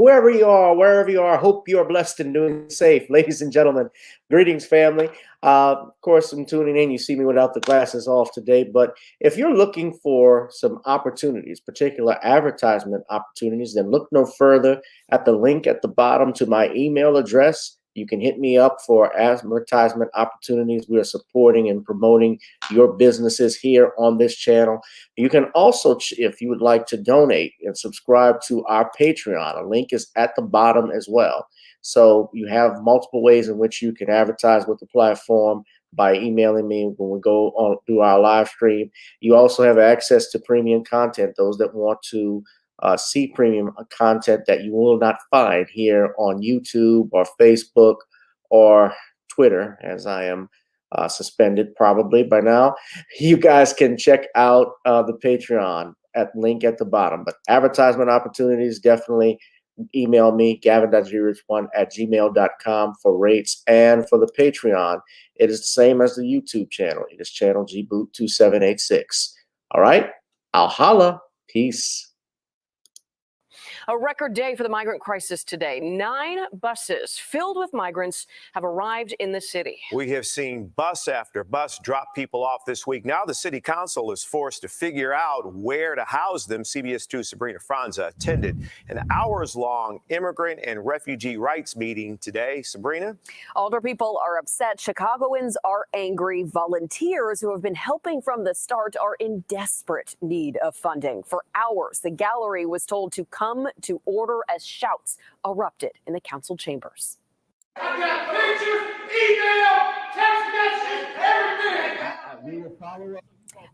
whoever you are, wherever you are, hope you are blessed and doing safe. Ladies and gentlemen, greetings, family. Of course, I'm tuning in. You see me without the glasses off today, but if you're looking for some opportunities, particular advertisement opportunities, then look no further at the link at the bottom to my email address. You can hit me up for advertisement opportunities. We are supporting and promoting your businesses here on this channel. You can also, if you would like to donate and subscribe to our Patreon, a link is at the bottom as well. So you have multiple ways in which you can advertise with the platform by emailing me when we go on do our live stream. You also have access to premium content, those that want to see premium content that you will not find here on YouTube or Facebook or Twitter, as I am suspended probably by now. You guys can check out the Patreon at link at the bottom. But advertisement opportunities, definitely email me, gavin.grich1@gmail.com for rates. And for the Patreon, it is the same as the YouTube channel. It is channel gboot2786. All right, I'll holla. Peace. A record day for the migrant crisis today. 9 buses filled with migrants have arrived in the city. We have seen bus after bus drop people off this week. Now the city council is forced to figure out where to house them. CBS 2's Sabrina Franza attended an hours-long immigrant and refugee rights meeting today. Sabrina? Older people are upset. Chicagoans are angry. Volunteers who have been helping from the start are in desperate need of funding. For hours, the gallery was told to come to order as shouts erupted in the council chambers. I got pictures, email, text messages, everything. We will follow up.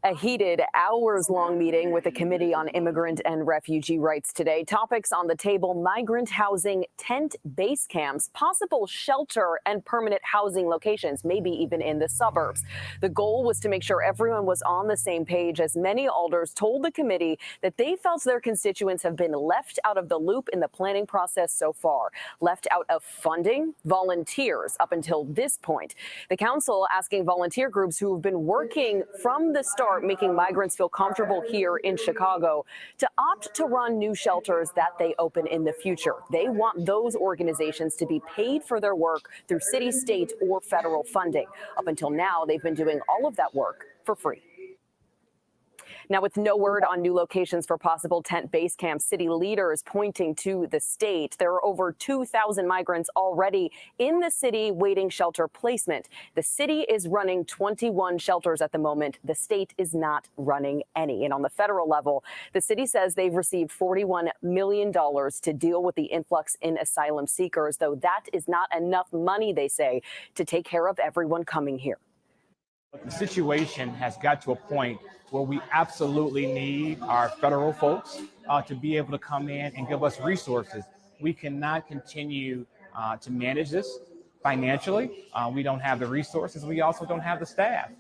A heated hours-long meeting with the Committee on Immigrant and Refugee Rights today. Topics on the table: migrant housing, tent base camps, possible shelter and permanent housing locations, maybe even in the suburbs. The goal was to make sure everyone was on the same page, as many alders told the committee that they felt their constituents have been left out of the loop in the planning process so far. Left out of funding, volunteers up until this point. The council asking volunteer groups who have been working from the start, making migrants feel comfortable here in Chicago, to opt to run new shelters that they open in the future. They want those organizations to be paid for their work through city, state, or federal funding. Up until now, they've been doing all of that work for free. Now, with no word on new locations for possible tent base camps, city leaders pointing to the state. There are over 2,000 migrants already in the city waiting shelter placement. The city is running 21 shelters at the moment. The state is not running any. And on the federal level, the city says they've received $41 million to deal with the influx in asylum seekers, though that is not enough money, they say, to take care of everyone coming here. The situation has got to a point where we absolutely need our federal folks to be able to come in and give us resources. We cannot continue to manage this financially. We don't have the resources. We also don't have the staff.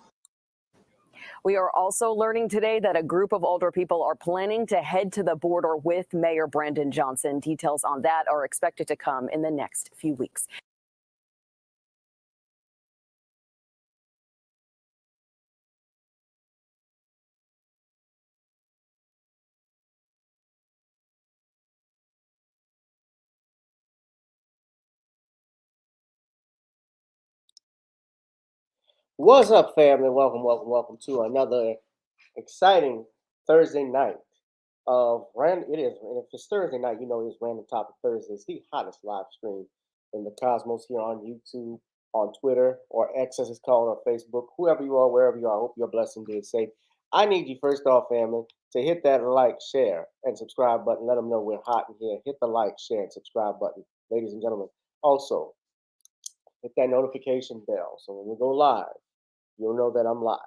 We are also learning today that a group of older people are planning to head to the border with Mayor Brandon Johnson. Details on that are expected to come in the next few weeks. What's up, family? Welcome to another exciting Thursday night of random. It is, and if it's Thursday night, you know it's Random Topic Thursdays, the hottest live stream in the cosmos here on YouTube, on Twitter, or X as it's called, or Facebook. Whoever you are, wherever you are, I hope you're blessed and being safe. I need you, first off, family, to hit that like, share, and subscribe button. Let them know we're hot in here. Hit the like, share, and subscribe button, ladies and gentlemen. Also, hit that notification bell so when we go live, you'll know that I'm live.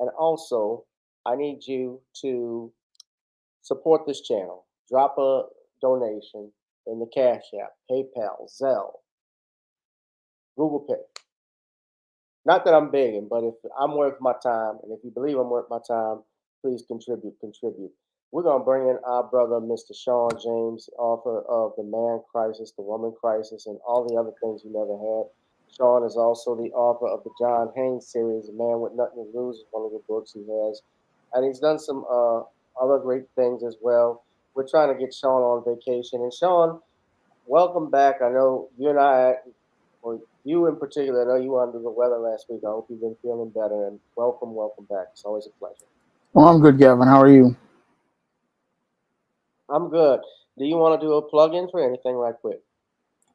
And also, I need you to support this channel. Drop a donation in the Cash App, PayPal, Zelle, GooglePay. Not that I'm begging, but if I'm worth my time, and if you believe I'm worth my time, please contribute. We're going to bring in our brother, Mr. Shawn James, author of The Man Crisis, The Woman Crisis, and all the other things you never had. Shawn is also the author of the John Haynes series, A Man with Nothing to Lose, is one of the books he has. And he's done some other great things as well. We're trying to get Shawn on vacation. And Shawn, Welcome back. I know you and I, or you in particular, I know you were under the weather last week. I hope you've been feeling better. And welcome back. It's always a pleasure. Well, I'm good, Gavin. How are you? I'm good. Do you want to do a plug-in for anything right quick?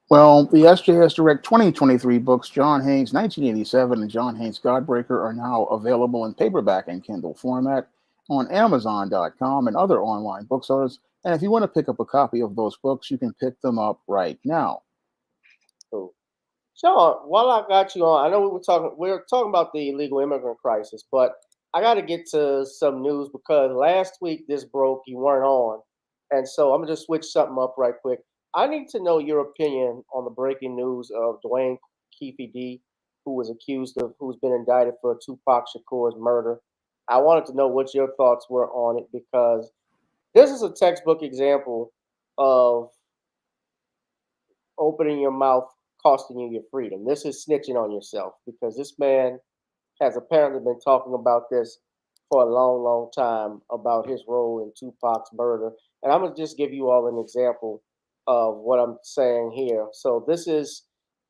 Well, the SJS Direct 2023 books, John Haynes 1987 and John Haynes Godbreaker, are now available in paperback and Kindle format on Amazon.com and other online bookstores. And if you want to pick up a copy of those books, you can pick them up right now. Cool. Sean, while I got you on, I know we were talking about the illegal immigrant crisis, but I got to get to some news because last week this broke, you weren't on, and so I'm gonna just switch something up right quick. I need to know your opinion on the breaking news of Dwayne Keefe D, who's been indicted for Tupac Shakur's murder. I wanted to know what your thoughts were on it because this is a textbook example of opening your mouth costing you your freedom. This is snitching on yourself because this man has apparently been talking about this for a long time about his role in Tupac's murder. And I'm gonna just give you all an example of what I'm saying here. So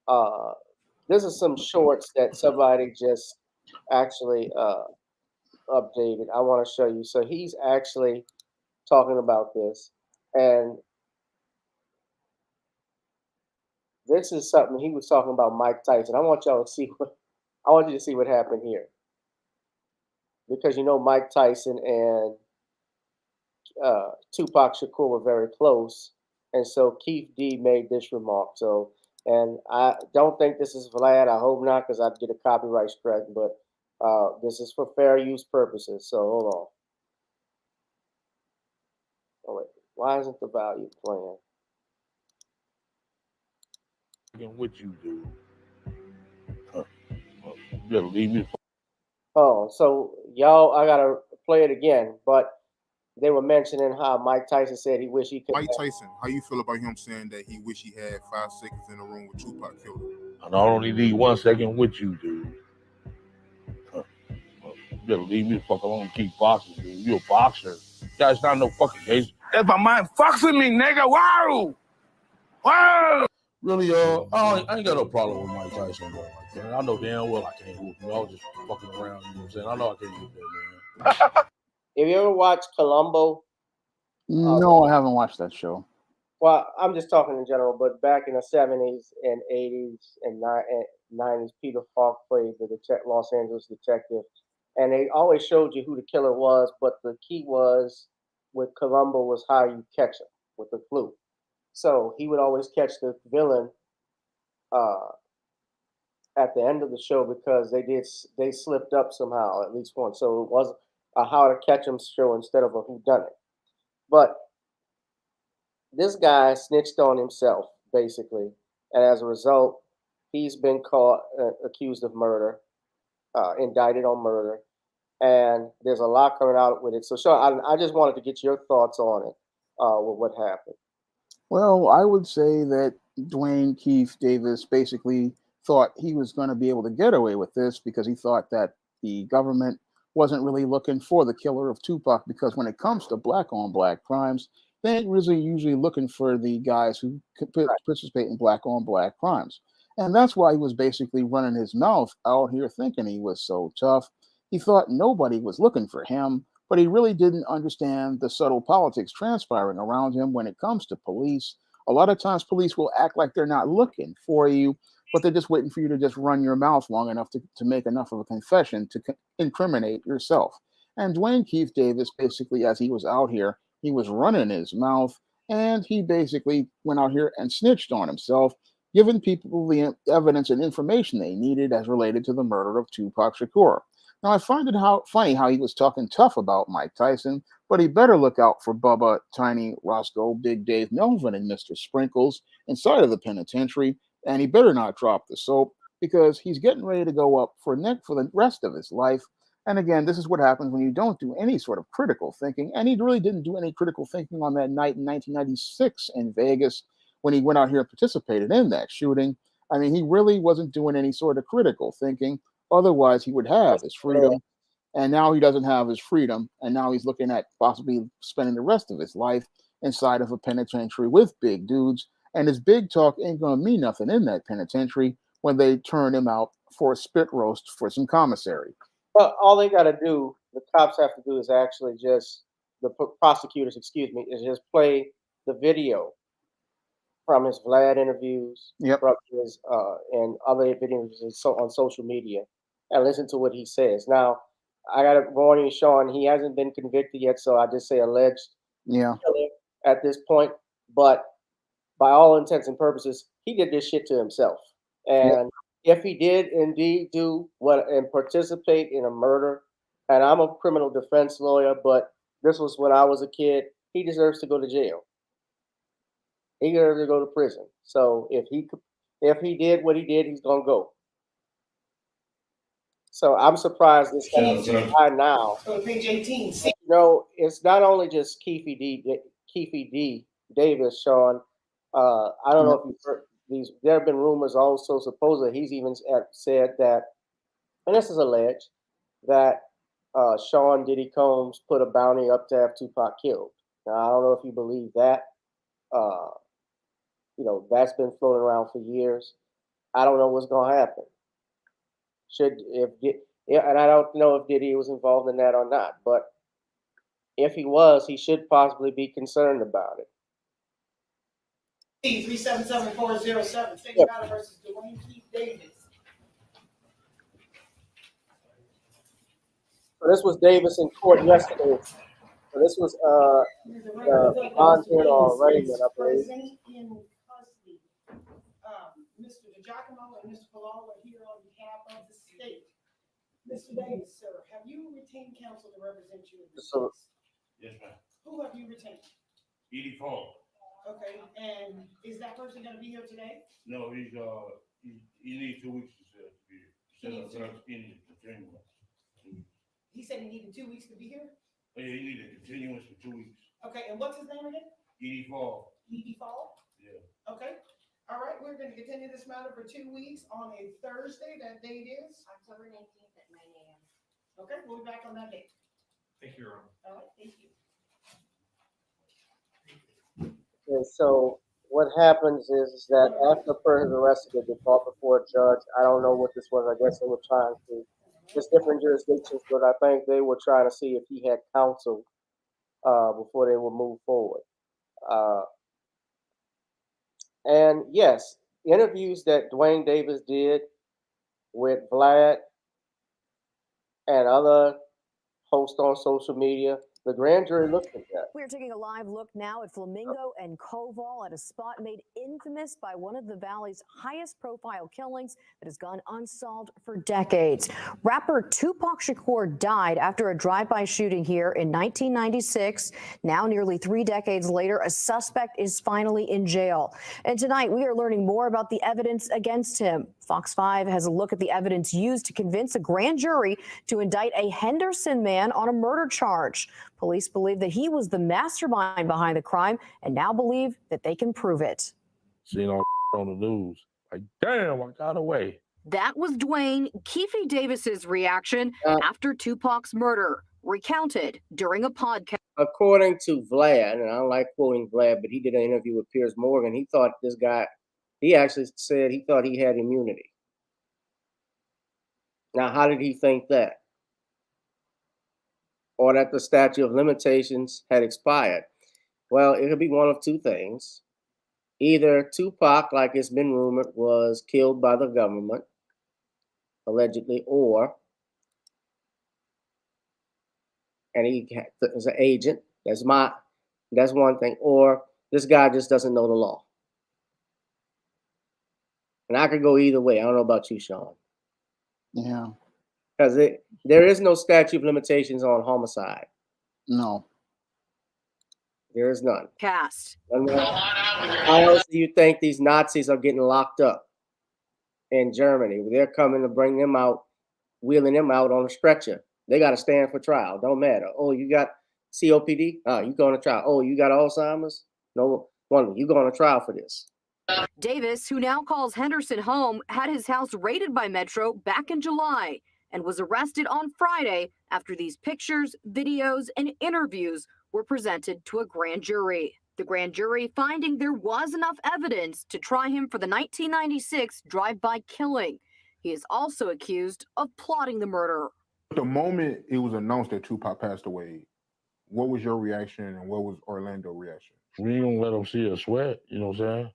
uh, this is some shorts that somebody just actually updated. I want to show you. So he's actually talking about this, and this is something he was talking about Mike Tyson. I want you to see what happened here because you know Mike Tyson and Tupac Shakur were very close, and so Keith D made this remark. So, and I don't think this is Vlad. I hope not, because I'd get a copyright strike. But this is for fair use purposes. So hold on. Oh wait, why isn't the value playing? What you do? You better leave me. Oh, so y'all, I gotta play it again. But they were mentioning how Mike Tyson said he wished he could. Mike Tyson, how you feel about him saying that he wish he had 5 seconds in the room with Tupac killed him? And I only need 1 second with you, dude. You better leave me the fuck alone and keep boxing, dude. You a boxer. That's not no fucking case. That's my mind fucks with me, nigga. Wow! Wow! Really, I ain't got no problem with Mike Tyson going like that. I know damn well I can't whoop him. I was just fucking around, you know what I'm saying? I know I can't whoop that man. Have you ever watched Columbo? No, I haven't watched that show. Well, I'm just talking in general, but back in the 70s and 80s and 90s, Peter Falk played the Los Angeles detective, and they always showed you who the killer was, but the key was with Columbo was how you catch him with the clue. So he would always catch the villain uh, at the end of the show because they slipped up somehow at least once. So it was a how to catch him show instead of a who done it. But this guy snitched on himself basically, and as a result, he's been caught accused of murder, indicted on murder, and there's a lot coming out with it. So, Sean, I just wanted to get your thoughts on it with what happened. Well, I would say that Dwayne Keefe Davis basically thought he was going to be able to get away with this because he thought that the government wasn't really looking for the killer of Tupac, because when it comes to black on black crimes, they ain't really usually looking for the guys who participate in black on black crimes. And that's why he was basically running his mouth out here thinking he was so tough. He thought nobody was looking for him, but he really didn't understand the subtle politics transpiring around him when it comes to police. A lot of times police will act like they're not looking for you, but they're just waiting for you to just run your mouth long enough to make enough of a confession to incriminate yourself. And Dwayne Keefe Davis, basically, as he was out here, he was running his mouth, and he basically went out here and snitched on himself, giving people the evidence and information they needed as related to the murder of Tupac Shakur. Now, I find it funny how he was talking tough about Mike Tyson, but he better look out for Bubba, Tiny, Roscoe, Big Dave, Melvin, and Mr. Sprinkles inside of the penitentiary, and he better not drop the soap because he's getting ready to go up for the rest of his life. And again, this is what happens when you don't do any sort of critical thinking, and he really didn't do any critical thinking on that night in 1996 in Vegas when he went out here and participated in that shooting. I mean, he really wasn't doing any sort of critical thinking. Otherwise, he would have his freedom, and now he doesn't have his freedom, and now he's looking at possibly spending the rest of his life inside of a penitentiary with big dudes. And his big talk ain't going to mean nothing in that penitentiary when they turn him out for a spit roast for some commissary. Well, all they got to do, the cops have to do, is actually just prosecutors, excuse me, is just play the video from his Vlad interviews, Yep. from his and other videos on social media, and listen to what he says. Now, I got to warn you, Shawn, he hasn't been convicted yet, so I just say alleged Yeah. killer at this point. But by all intents and purposes, he did this shit to himself. And if he did indeed do what and participate in a murder, and I'm a criminal defense lawyer, but this was when I was a kid, he deserves to go to jail. He deserves to go to prison. So if he did what he did, he's gonna go. So I'm surprised this guy now. So page 18. You know, it's not only just Keefe D. Davis, Shawn. I don't know if you've heard these. There have been rumors also, supposedly he's even said that, and this is alleged, that Sean Diddy Combs put a bounty up to have Tupac killed. Now, I don't know if you believe that. You know, that's been floating around for years. I don't know what's going to happen. And I don't know if Diddy was involved in that or not, but if he was, he should possibly be concerned about it. 377407, State Matter versus Dwayne Keith Davis. So this was Davis in court yesterday. So this was Bonton or Raymond, I believe. In custody. Mr. DiGiacomo and Mr. Palal are here on behalf of the state. Mr. Davis, sir, have you retained counsel to represent you in this case? Yes, ma'am. Who have you retained? Edie Paul. Okay, and is that person gonna be here today? No, he needs 2 weeks to be here. He said he needed 2 weeks to be here? Oh, yeah, he needed a continuance for 2 weeks. Okay, and what's his name again? Edie Paul. Edie Fall? Yeah. Okay, all right, we're gonna continue this matter for 2 weeks on a Thursday. That date is? October 19th at 9 a.m. Okay, we'll be back on that date. Thank you, Your Honor. All right, thank you. And so what happens is that after a person is arrested, they get brought before a judge. I don't know what this was. I guess they were trying to, just different jurisdictions, but I think they were trying to see if he had counsel before they would move forward. And yes, interviews that Dwayne Davis did with Vlad and other hosts on social media, the grand jury looked at that. We're taking a live look now at Flamingo and Koval at a spot made infamous by one of the Valley's highest profile killings that has gone unsolved for decades. Rapper Tupac Shakur died after a drive-by shooting here in 1996. Now, nearly 3 decades later, a suspect is finally in jail. And tonight, we are learning more about the evidence against him. Fox 5 has a look at the evidence used to convince a grand jury to indict a Henderson man on a murder charge. Police believe that he was the mastermind behind the crime and now believe that they can prove it. Seen all on the news. Like, damn, I got away. That was Dwayne Keefe Davis's reaction after Tupac's murder, recounted during a podcast. According to Vlad, and I don't like quoting Vlad, but he did an interview with Piers Morgan. He thought this guy, he actually said he thought he had immunity. Now, how did he think that? Or that the statute of limitations had expired? Well, it could be one of two things. Either Tupac, like it's been rumored, was killed by the government, allegedly, and he is an agent. That's one thing. Or this guy just doesn't know the law. And I could go either way. I don't know about you, Shawn. Yeah. Because there is no statute of limitations on homicide. No. There is none. Cast. How else do you think these Nazis are getting locked up in Germany? They're coming to bring them out, wheeling them out on a stretcher. They got to stand for trial. Don't matter. Oh, you got COPD? You going to trial. Oh, you got Alzheimer's? No wonder. You going to trial for this. Davis, who now calls Henderson home, had his house raided by Metro back in July and was arrested on Friday after these pictures, videos, and interviews were presented to a grand jury. The grand jury finding there was enough evidence to try him for the 1996 drive-by killing. He is also accused of plotting the murder. The moment it was announced that Tupac passed away, what was your reaction and what was Orlando's reaction? We ain't gonna let them see us sweat, you know what I'm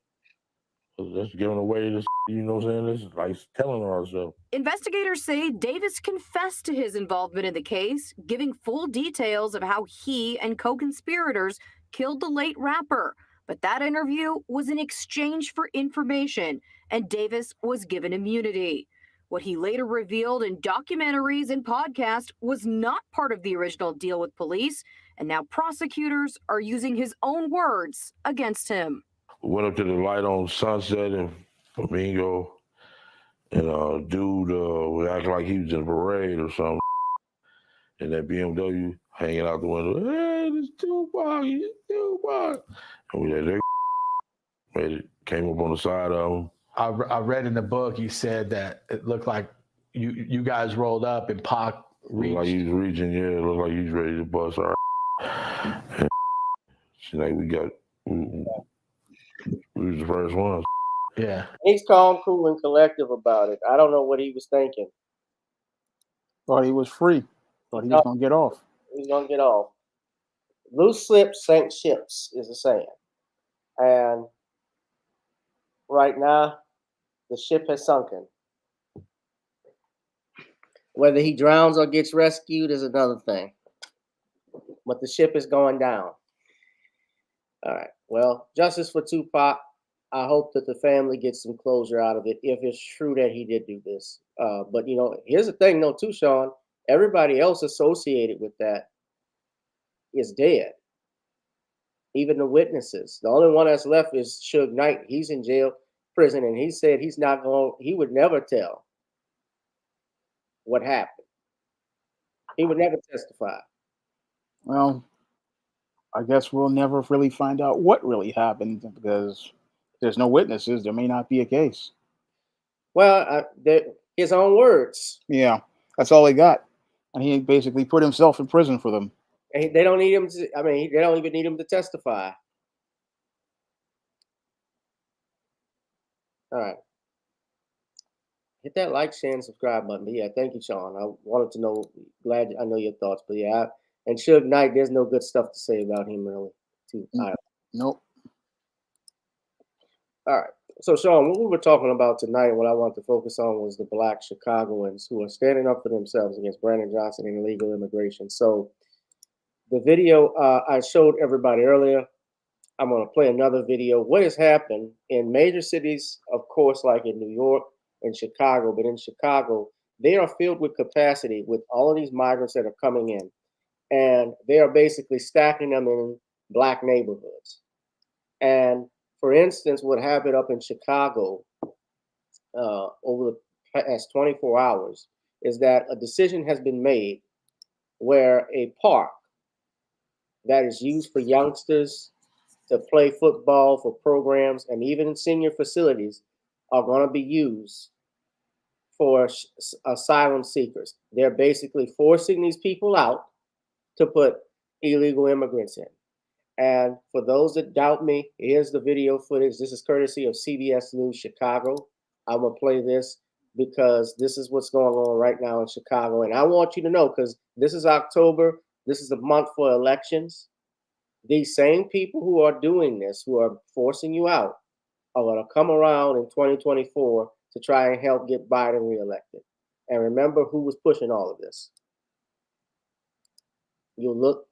saying? That's giving away this, you know what I'm saying? This is like telling on ourselves. Investigators say Davis confessed to his involvement in the case, giving full details of how he and co-conspirators killed the late rapper. But that interview was in exchange for information, and Davis was given immunity. What he later revealed in documentaries and podcasts was not part of the original deal with police, and now prosecutors are using his own words against him. Went up to the light on Sunset and Flamingo, and dude acted like he was in a parade or something. And that BMW hanging out the window, hey, this Tupac, it's Tupac. And we had that came up on the side of him. I read in the book you said that it looked like you guys rolled up and Pac reached. Looked like he was reaching, yeah, it looked like he was ready to bust our and like we was the first ones. Yeah. He's calm, cool, and collective about it. I don't know what he was thinking. Thought he was free. Thought he was going to get off. He's going to get off. Loose lips sink ships is a saying. And right now, the ship has sunken. Whether he drowns or gets rescued is another thing. But the ship is going down. All right. Well, justice for Tupac. I hope that the family gets some closure out of it if it's true that he did do this. But, you know, here's the thing, though, too, Shawn. Everybody else associated with that is dead. Even the witnesses. The only one that's left is Suge Knight. He's in jail, prison, and he said he would never tell what happened. He would never testify. Well, I guess we'll never really find out what really happened because there's no witnesses. There may not be a case. Well, his own words. Yeah, that's all he got. And he basically put himself in prison for them. And they don't need him to, they don't even need him to testify. All right. Hit that like, share, and subscribe button. But yeah, thank you, Shawn. I wanted to know, glad I know your thoughts. But yeah, and Suge Knight, there's no good stuff to say about him, really. Nope. All right. So, Shawn, what we were talking about tonight, what I wanted to focus on was the Black Chicagoans who are standing up for themselves against Brandon Johnson and illegal immigration. So, the video I showed everybody earlier, I'm going to play another video. What has happened in major cities, of course, like in New York and Chicago, but in Chicago, they are filled with capacity with all of these migrants that are coming in. And they are basically stacking them in Black neighborhoods. And for instance, what happened up in Chicago over the past 24 hours is that a decision has been made where a park that is used for youngsters to play football, for programs, and even senior facilities are going to be used for asylum seekers. They're basically forcing these people out to put illegal immigrants in. And for those that doubt me, here's the video footage. This is courtesy of CBS News Chicago. I'm going to play this because this is what's going on right now in Chicago. And I want you to know, because this is October, this is the month for elections. These same people who are doing this, who are forcing you out, are going to come around in 2024 to try and help get Biden reelected. And remember who was pushing all of this. You'll look.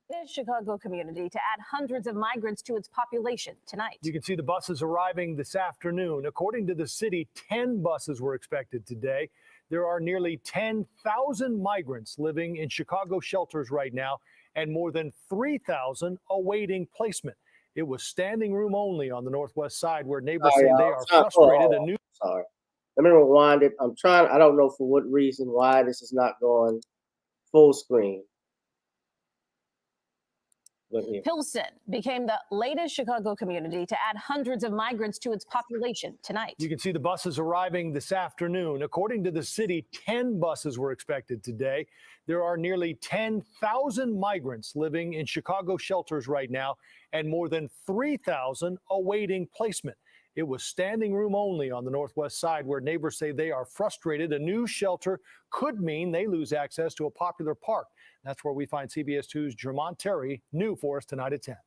The Chicago community to add hundreds of migrants to its population tonight. You can see the buses arriving this afternoon. According to the city, 10 buses were expected today. There are nearly 10,000 migrants living in Chicago shelters right now, and more than 3,000 awaiting placement. It was standing room only on the northwest side, where neighbors say they are frustrated. Sorry. Let me rewind it. I don't know for what reason why this is not going full screen. But yeah. Pilsen became the latest Chicago community to add hundreds of migrants to its population tonight. You can see the buses arriving this afternoon. According to the city, 10 buses were expected today. There are nearly 10,000 migrants living in Chicago shelters right now and more than 3,000 awaiting placement. It was standing room only on the northwest side, where neighbors say they are frustrated. A new shelter could mean they lose access to a popular park. That's where we find CBS 2's Jermont Terry, new for us tonight at 10.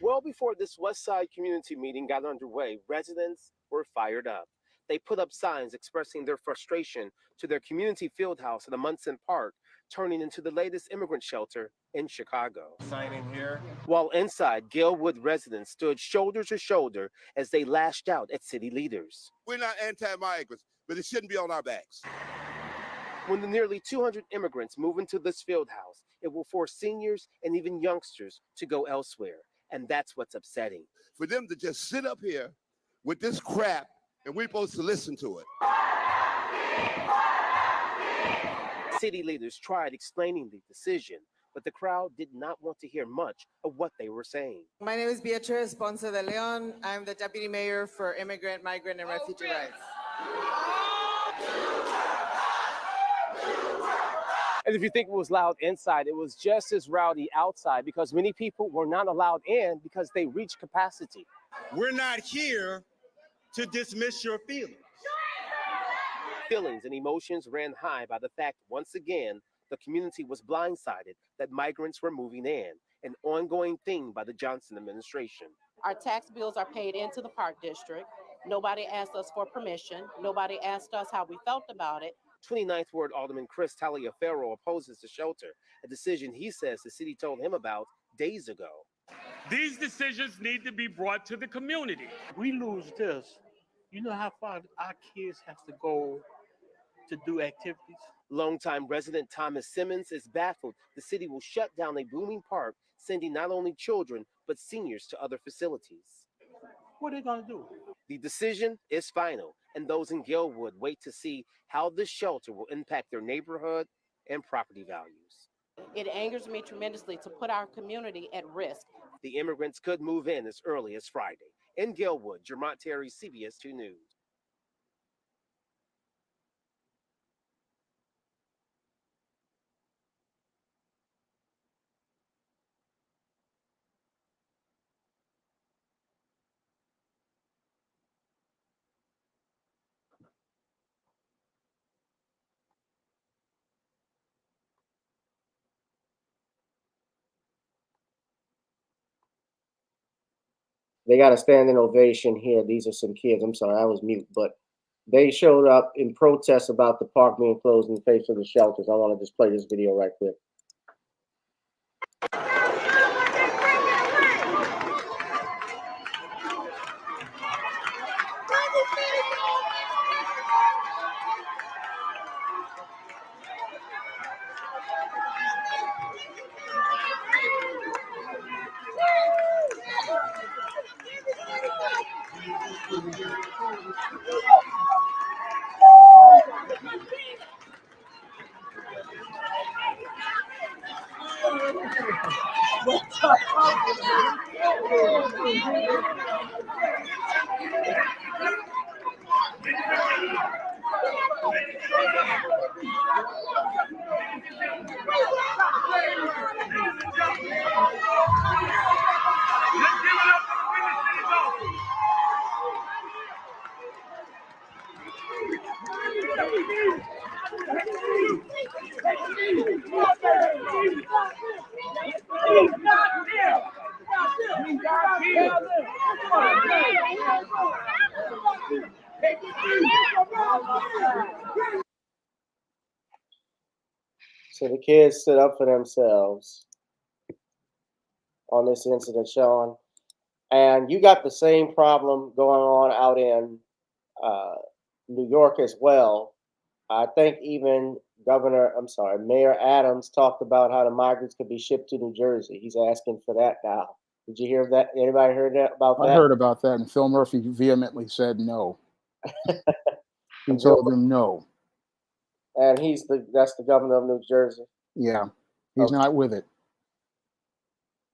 Well before this West Side community meeting got underway, residents were fired up. They put up signs expressing their frustration to their community field house at a Munson Park, turning into the latest immigrant shelter in Chicago. Sign in here. While inside, Galewood residents stood shoulder to shoulder as they lashed out at city leaders. We're not anti-migrants, but it shouldn't be on our backs. When the nearly 200 immigrants move into this field house, it will force seniors and even youngsters to go elsewhere. And that's what's upsetting. For them to just sit up here with this crap and we're supposed to listen to it. City leaders tried explaining the decision, but the crowd did not want to hear much of what they were saying. My name is Beatriz Ponce de Leon. I'm the Deputy Mayor for Immigrant, Migrant, and Refugee Rights. And if you think it was loud inside, it was just as rowdy outside because many people were not allowed in because they reached capacity. We're not here to dismiss your feelings. Feelings and emotions ran high by the fact, once again, the community was blindsided that migrants were moving in, an ongoing thing by the Johnson administration. Our tax bills are paid into the park district. Nobody asked us for permission. Nobody asked us how we felt about it. 29th Ward Alderman Chris Taliaferro opposes the shelter, a decision he says the city told him about days ago. These decisions need to be brought to the community. We lose this. You know how far our kids have to go to do activities? Longtime resident Thomas Simmons is baffled the city will shut down a booming park, sending not only children, but seniors to other facilities. What are they going to do? The decision is final, and those in Galewood wait to see how this shelter will impact their neighborhood and property values. It angers me tremendously to put our community at risk. The immigrants could move in as early as Friday. In Galewood, Jermont Terry, CBS 2 News. They got a standing ovation here. These are some kids. I'm sorry, I was mute, but they showed up in protest about the park being closed in the face of the shelters. I want to just play this video right quick. So the kids stood up for themselves on this incident, Shawn. And you got the same problem going on out in New York as well. I think even Mayor Adams talked about how the migrants could be shipped to New Jersey. He's asking for that now. Did you hear that? Anybody heard that about that? I heard about that, and Phil Murphy vehemently said no. He told him no. And that's the governor of New Jersey. Yeah, he's not with it.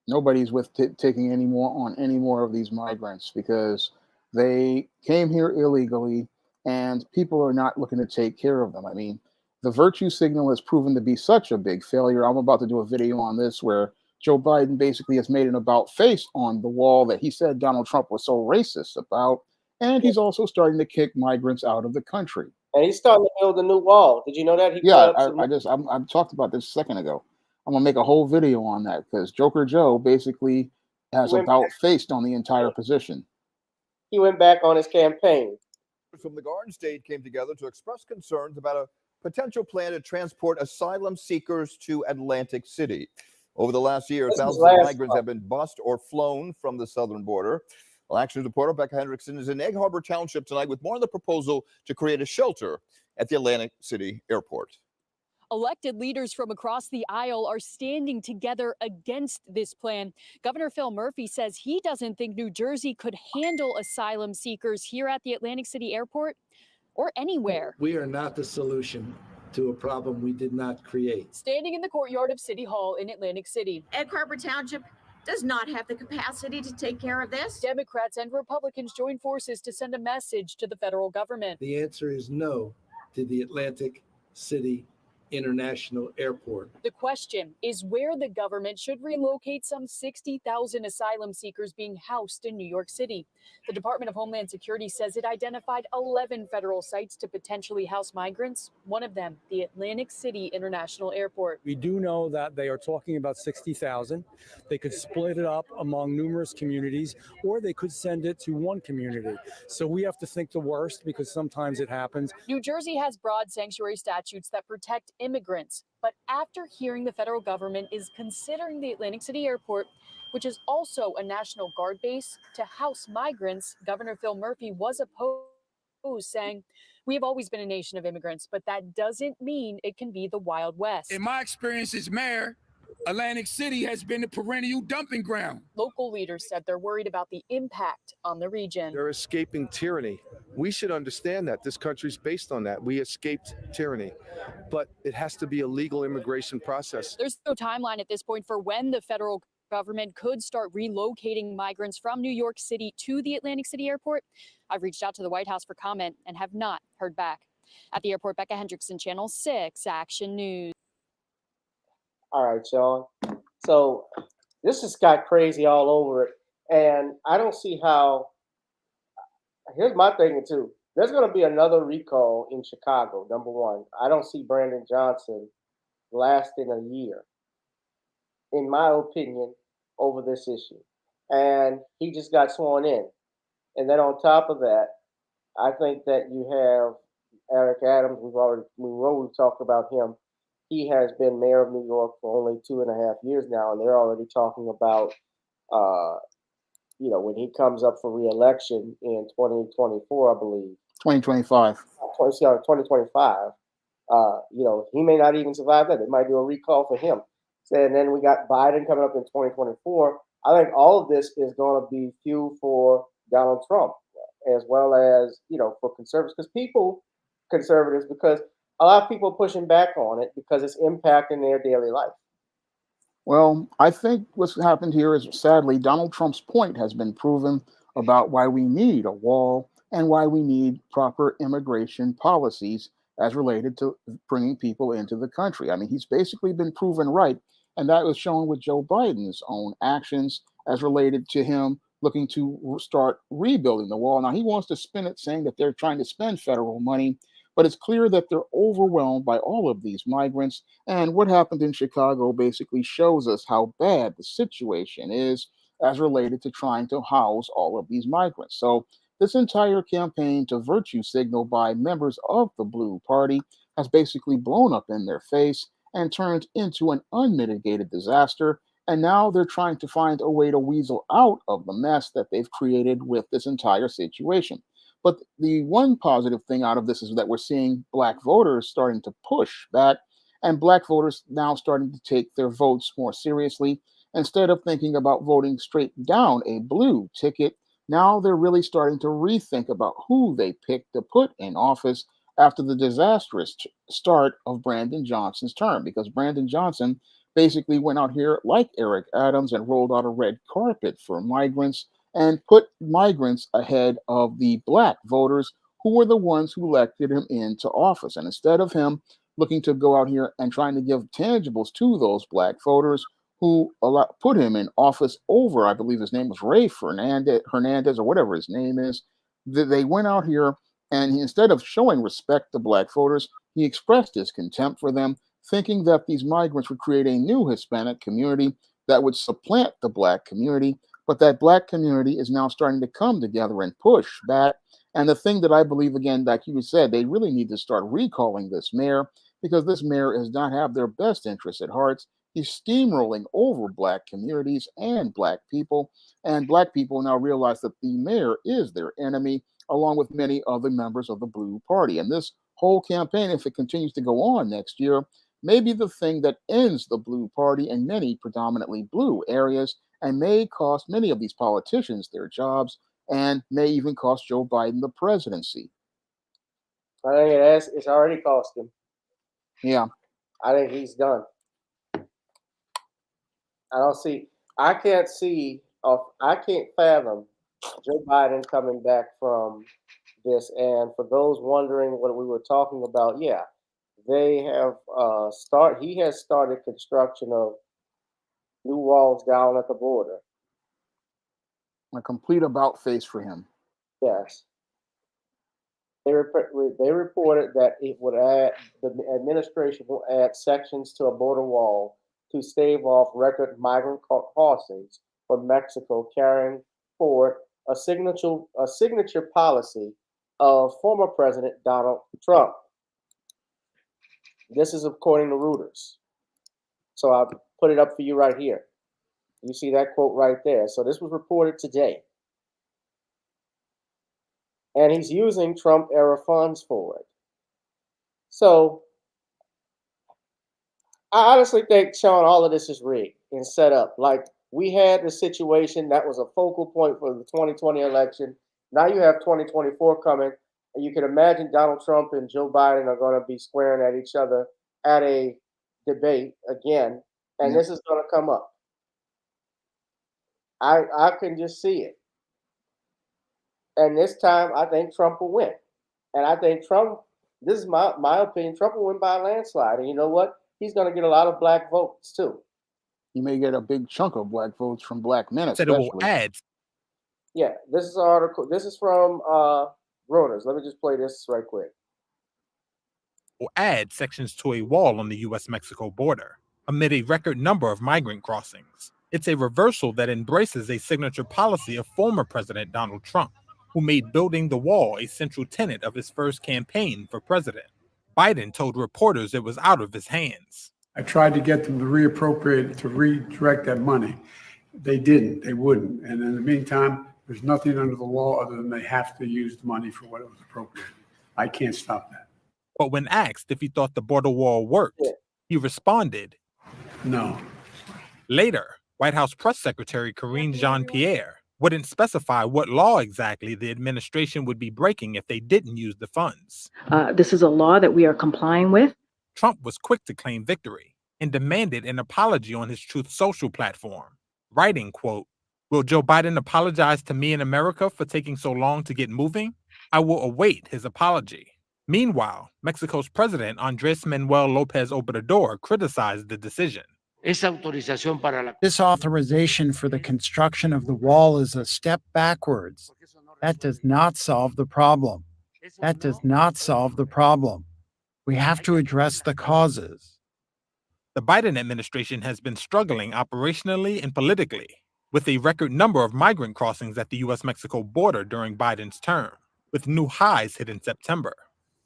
Nobody's with taking any more on any more of these migrants because they came here illegally and people are not looking to take care of them. I mean, the virtue signal has proven to be such a big failure. I'm about to do a video on this where Joe Biden basically has made an about face on the wall that he said Donald Trump was so racist about. And he's also starting to kick migrants out of the country. And he's starting to build a new wall. Did you know that? He Yeah, put up some I talked about this a second ago. I'm gonna make a whole video on that because Joker Joe basically has about faced on the entire position. He went back on his campaign. From the Garden State came together to express concerns about a potential plan to transport asylum seekers to Atlantic City. Over the last year, thousands of migrants have been bused or flown from the southern border. Well, Action reporter Becca Hendrickson is in Egg Harbor Township tonight with more on the proposal to create a shelter at the Atlantic City airport. Elected leaders from across the aisle are standing together against this plan. Governor Phil Murphy says he doesn't think New Jersey could handle asylum seekers here at the Atlantic City airport or anywhere. We are not the solution to a problem we did not create. Standing in the courtyard of City Hall in Atlantic City. Egg Harbor Township does not have the capacity to take care of this. Democrats and Republicans join forces to send a message to the federal government. The answer is no to the Atlantic City International Airport. The question is where the government should relocate some 60,000 asylum seekers being housed in New York City. The Department of Homeland Security says it identified 11 federal sites to potentially house migrants. One of them, the Atlantic City International Airport. We do know that they are talking about 60,000. They could split it up among numerous communities, or they could send it to one community. So we have to think the worst because sometimes it happens. New Jersey has broad sanctuary statutes that protect immigrants. But after hearing the federal government is considering the Atlantic City airport, which is also a National Guard base, to house migrants, Governor Phil Murphy was opposed, saying, "We have always been a nation of immigrants, but that doesn't mean it can be the Wild West." In my experience as mayor, Atlantic City has been a perennial dumping ground. Local leaders said they're worried about the impact on the region. They're escaping tyranny. We should understand that. This country's based on that. We escaped tyranny. But it has to be a legal immigration process. There's no timeline at this point for when the federal government could start relocating migrants from New York City to the Atlantic City airport. I've reached out to the White House for comment and have not heard back. At the airport, Becca Hendrickson, Channel 6, Action News. All right, Sean. So this just got crazy all over it. And I don't see how. Here's my thinking, too. There's going to be another recall in Chicago, number one. I don't see Brandon Johnson lasting a year, in my opinion, over this issue. And he just got sworn in. And then on top of that, I think that you have Eric Adams. We've talked about him. He has been mayor of New York for only 2.5 years now, and they're already talking about, when he comes up for re-election in 2024, I believe. 2025. 2025. He may not even survive that. They might do a recall for him. And then we got Biden coming up in 2024. I think all of this is going to be fuel for Donald Trump, as well as, for conservatives, because a lot of people are pushing back on it because it's impacting their daily life. Well, I think what's happened here is, sadly, Donald Trump's point has been proven about why we need a wall and why we need proper immigration policies as related to bringing people into the country. I mean, he's basically been proven right, and that was shown with Joe Biden's own actions as related to him looking to start rebuilding the wall. Now, he wants to spin it saying that they're trying to spend federal money, but it's clear that they're overwhelmed by all of these migrants. And what happened in Chicago basically shows us how bad the situation is as related to trying to house all of these migrants. So this entire campaign to virtue signal by members of the Blue Party has basically blown up in their face and turned into an unmitigated disaster. And now they're trying to find a way to weasel out of the mess that they've created with this entire situation. But the one positive thing out of this is that we're seeing Black voters starting to push back, and Black voters now starting to take their votes more seriously. Instead of thinking about voting straight down a blue ticket, now they're really starting to rethink about who they pick to put in office after the disastrous start of Brandon Johnson's term, because Brandon Johnson basically went out here like Eric Adams and rolled out a red carpet for migrants and put migrants ahead of the black voters who were the ones who elected him into office. And instead of him looking to go out here and trying to give tangibles to those black voters who put him in office over, I believe his name was Ray Hernandez or whatever his name is, they went out here and instead of showing respect to black voters, he expressed his contempt for them, thinking that these migrants would create a new Hispanic community that would supplant the black community. But that black community is now starting to come together and push back. And the thing that I believe, again, like you said, they really need to start recalling this mayor, because this mayor does not have their best interests at heart. He's steamrolling over black communities and black people. And black people now realize that the mayor is their enemy, along with many other members of the Blue Party. And this whole campaign, if it continues to go on next year, may be the thing that ends the Blue Party in many predominantly blue areas and may cost many of these politicians their jobs and may even cost Joe Biden the presidency. I think it's already cost him. Yeah. I think he's done. I can't fathom Joe Biden coming back from this. And for those wondering what we were talking about, yeah, they have he has started construction of new walls down at the border. A complete about face for him. Yes. They reported that the administration will add sections to a border wall to stave off record migrant crossings from Mexico, carrying forward a signature policy of former President Donald Trump. This is according to Reuters. So I'll put it up for you right here. You see that quote right there. So this was reported today. And he's using Trump-era funds for it. So I honestly think, Shawn, all of this is rigged and set up. Like, we had the situation that was a focal point for the 2020 election. Now you have 2024 coming, and you can imagine Donald Trump and Joe Biden are going to be squaring at each other at a debate again, and this is going to come up. I can just see it. And this time, I think Trump will win. And I think Trump, this is my opinion, Trump will win by a landslide. And you know what? He's going to get a lot of black votes, too. He may get a big chunk of black votes from black men, Said it will add. Yeah, this is an article. This is from Reuters. Let me just play this right quick. Will add sections to a wall on the U.S.-Mexico border amid a record number of migrant crossings. It's a reversal that embraces a signature policy of former President Donald Trump, who made building the wall a central tenet of his first campaign for president. Biden told reporters it was out of his hands. I tried to get them to redirect that money. They didn't. They wouldn't. And in the meantime, there's nothing under the law other than they have to use the money for what it was appropriated. I can't stop that. But when asked if he thought the border wall worked, he responded, no. Later, White House Press Secretary Karine Jean-Pierre wouldn't specify what law exactly the administration would be breaking if they didn't use the funds. This is a law that we are complying with. Trump was quick to claim victory and demanded an apology on his Truth Social platform, writing, quote, "Will Joe Biden apologize to me in America for taking so long to get moving? I will await his apology." Meanwhile, Mexico's president Andrés Manuel López Obrador criticized the decision. This authorization for the construction of the wall is a step backwards. That does not solve the problem. That does not solve the problem. We have to address the causes. The Biden administration has been struggling operationally and politically, with a record number of migrant crossings at the U.S.-Mexico border during Biden's term, with new highs hit in September.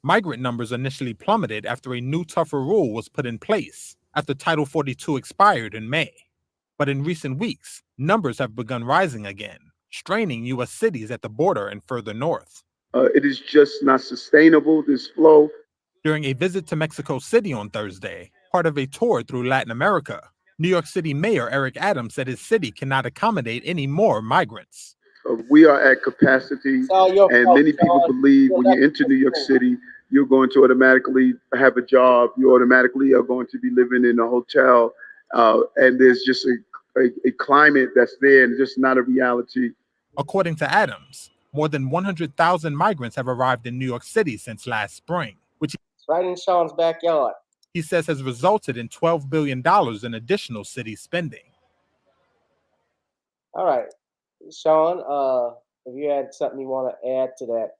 Migrant numbers initially plummeted after a new tougher rule was put in place after Title 42 expired in May. But in recent weeks, numbers have begun rising again, straining U.S. cities at the border and further north. It is just not sustainable, this flow. During a visit to Mexico City on Thursday, part of a tour through Latin America, New York City Mayor Eric Adams said his city cannot accommodate any more migrants. We are at capacity, and many people believe when you enter New York City, you're going to automatically have a job. You automatically are going to be living in a hotel. And there's just a climate that's there and just not a reality. According to Adams, more than 100,000 migrants have arrived in New York City since last spring, which It's right in Sean's backyard. he says has resulted in $12 billion in additional city spending. All right, Sean, if you had something you want to add to that.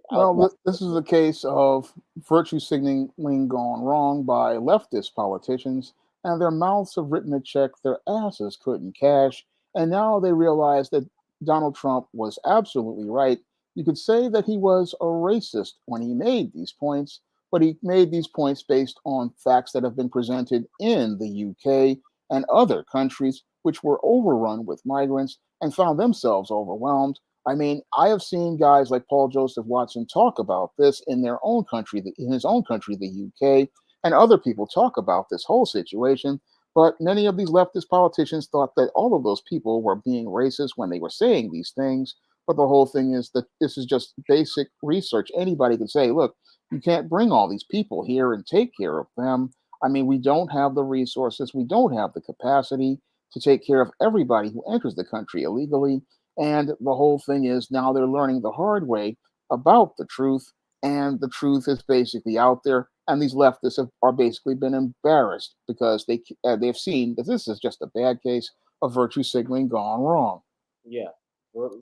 Well, this is a case of virtue signaling gone wrong by leftist politicians, and their mouths have written a check their asses couldn't cash, and now they realize that Donald Trump was absolutely right. You could say that he was a racist when he made these points, but he made these points based on facts that have been presented in the UK and other countries which were overrun with migrants and found themselves overwhelmed. I mean, I have seen guys like Paul Joseph Watson talk about this in their own country, in his own country, the UK, and other people talk about this whole situation. But many of these leftist politicians thought that all of those people were being racist when they were saying these things. But the whole thing is that this is just basic research. Anybody can say, look, you can't bring all these people here and take care of them. I mean, we don't have the resources. We don't have the capacity to take care of everybody who enters the country illegally. And the whole thing is now they're learning the hard way about the truth. And the truth is basically out there. And these leftists are basically been embarrassed because they've seen that this is just a bad case of virtue signaling gone wrong. Yeah,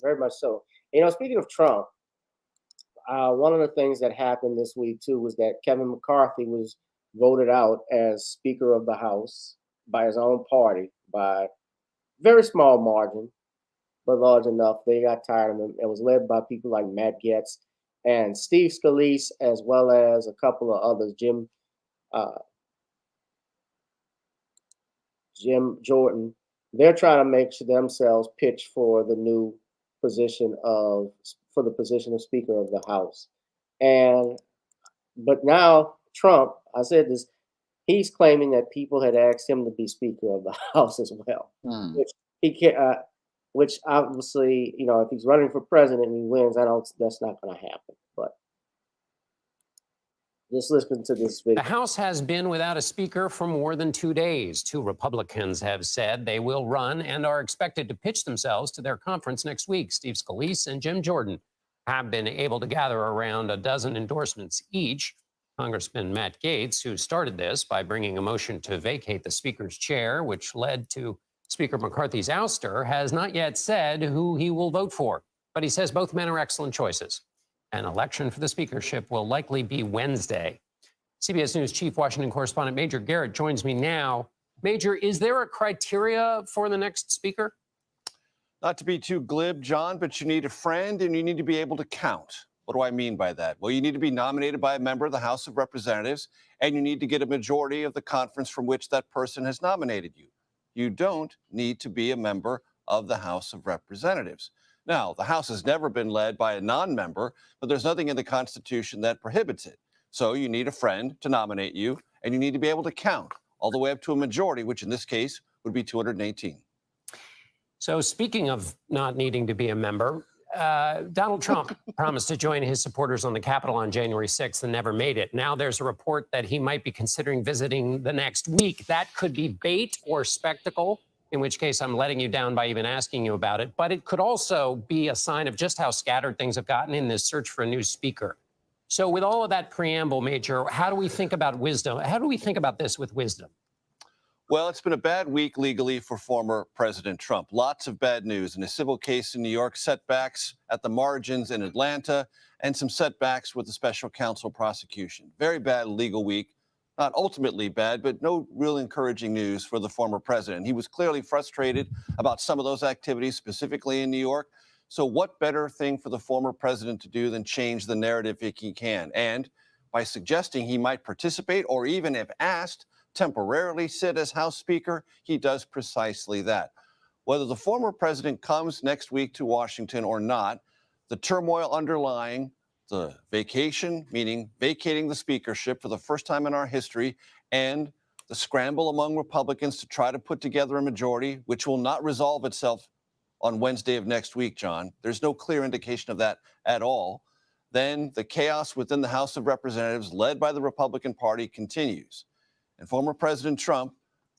very much so. You know, speaking of Trump, one of the things that happened this week too was that Kevin McCarthy was voted out as Speaker of the House by his own party by very small margin, but large enough. They got tired of him. It was led by people like Matt Gaetz and Steve Scalise, as well as a couple of others, Jim Jordan. They're trying to make themselves pitch for the new position of Speaker of the House. But now Trump, I said this, he's claiming that people had asked him to be Speaker of the House as well, which he can't. Which obviously, you know, if he's running for president and he wins, that's not going to happen. But just listen to this video. The House has been without a speaker for more than 2 days. 2 Republicans have said they will run and are expected to pitch themselves to their conference next week. Steve Scalise and Jim Jordan have been able to gather around a dozen endorsements each. Congressman Matt Gaetz, who started this by bringing a motion to vacate the speaker's chair, which led to Speaker McCarthy's ouster, has not yet said who he will vote for, but he says both men are excellent choices. An election for the speakership will likely be Wednesday. CBS News Chief Washington Correspondent Major Garrett joins me now. Major, is there a criteria for the next speaker? Not to be too glib, John, but you need a friend and you need to be able to count. What do I mean by that? Well, you need to be nominated by a member of the House of Representatives, and you need to get a majority of the conference from which that person has nominated you. You don't need to be a member of the House of Representatives. Now, the House has never been led by a non-member, but there's nothing in the Constitution that prohibits it. So you need a friend to nominate you, and you need to be able to count all the way up to a majority, which in this case would be 218. So speaking of not needing to be a member, Donald Trump promised to join his supporters on the Capitol on January 6th and never made it. Now there's a report that he might be considering visiting the next week. That could be bait or spectacle, in which case I'm letting you down by even asking you about it. But it could also be a sign of just how scattered things have gotten in this search for a new speaker. So with all of that preamble, Major, how do we think about wisdom? How do we think about this with wisdom? Well, it's been a bad week legally for former President Trump. Lots of bad news in a civil case in New York, setbacks at the margins in Atlanta, and some setbacks with the special counsel prosecution. Very bad legal week. Not ultimately bad, but no real encouraging news for the former president. He was clearly frustrated about some of those activities, specifically in New York. So what better thing for the former president to do than change the narrative if he can? And by suggesting he might participate, or even if asked, temporarily sit as House Speaker, he does precisely that. Whether the former president comes next week to Washington or not, the turmoil underlying the vacation, meaning vacating the speakership for the first time in our history, and the scramble among Republicans to try to put together a majority, which will not resolve itself on Wednesday of next week, John. There's no clear indication of that at all. Then the chaos within the House of Representatives, led by the Republican Party, continues. And former President Trump,